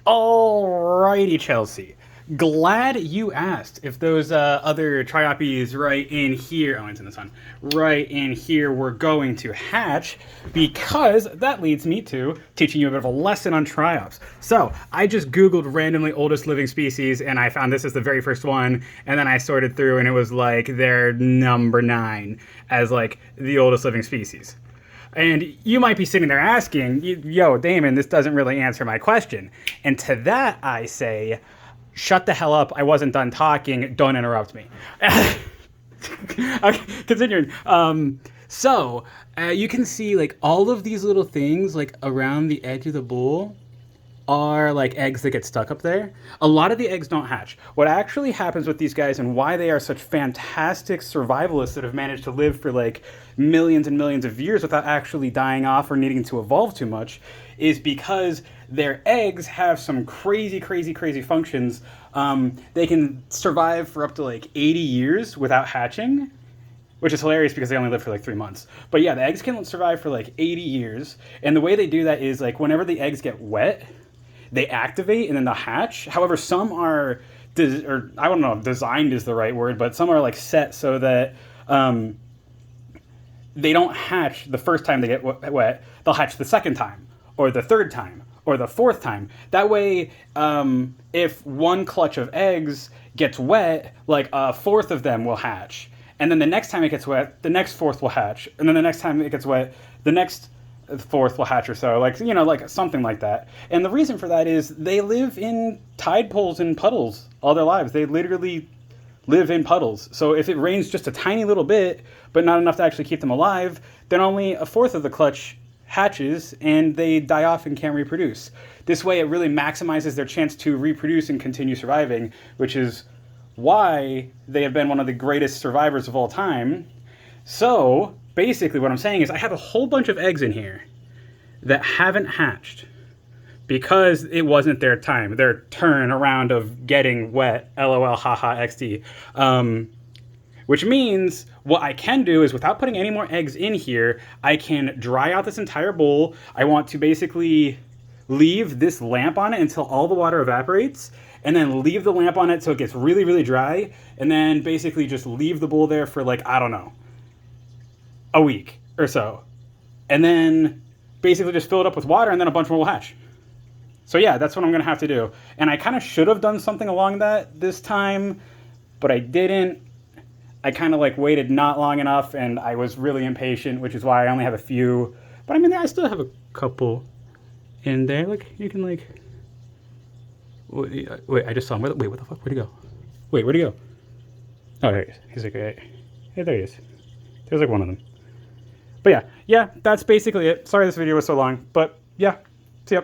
Alrighty, Chelsea. Glad you asked if those other triops right in here, oh, it's in the sun, right in here were going to hatch, because that leads me to teaching you a bit of a lesson on triops. So I just Googled randomly oldest living species, and I found this is the very first one, and then I sorted through, and it was like they're number 9 as like the oldest living species. And you might be sitting there asking, yo, Damon, this doesn't really answer my question. And to that, I say, shut the hell up. I wasn't done talking. Don't interrupt me. Okay, continuing. So you can see like all of these little things like around the edge of the bowl are like eggs that get stuck up there. A lot of the eggs don't hatch. What actually happens with these guys and why they are such fantastic survivalists that have managed to live for like millions and millions of years without actually dying off or needing to evolve too much is because their eggs have some crazy functions. They can survive for up to like 80 years without hatching, which is hilarious because they only live for like 3 months. But yeah, the eggs can survive for like 80 years. And the way they do that is like whenever the eggs get wet, they activate and then they'll hatch. However, some are, or I don't know if designed is the right word, but some are like set so that they don't hatch the first time they get wet. They'll hatch the second time, or the third time, or the fourth time. That way, if one clutch of eggs gets wet, like a fourth of them will hatch. And then the next time it gets wet, the next fourth will hatch. And then the next time it gets wet, the next fourth will hatch or so, like, you know, like something like that. And the reason for that is they live in tide pools and puddles all their lives. They literally live in puddles. So if it rains just a tiny little bit, but not enough to actually keep them alive, then only a fourth of the clutch hatches and they die off and can't reproduce. This way it really maximizes their chance to reproduce and continue surviving, which is why they have been one of the greatest survivors of all time. So basically what I'm saying is I have a whole bunch of eggs in here that haven't hatched because it wasn't their time, their turn around of getting wet, LOL, haha, XD. Which means what I can do is without putting any more eggs in here, I can dry out this entire bowl. I want to basically leave this lamp on it until all the water evaporates, and then leave the lamp on it so it gets really dry, and then basically just leave the bowl there for like, I don't know, a week or so, and then basically just fill it up with water, and then a bunch more will hatch. So yeah, that's what I'm gonna have to do. And I kind of should have done something along that this time, but I didn't. I kind of like waited not long enough, and I was really impatient, which is why I only have a few. But I mean, I still have a couple in there. Like, you can like, wait, I just saw him. Wait, what the fuck? Where'd he go? Wait, where'd he go? Oh, there he is. He's like, hey, there he is. There's like one of them. But yeah, that's basically it. Sorry this video was so long, but yeah, see ya.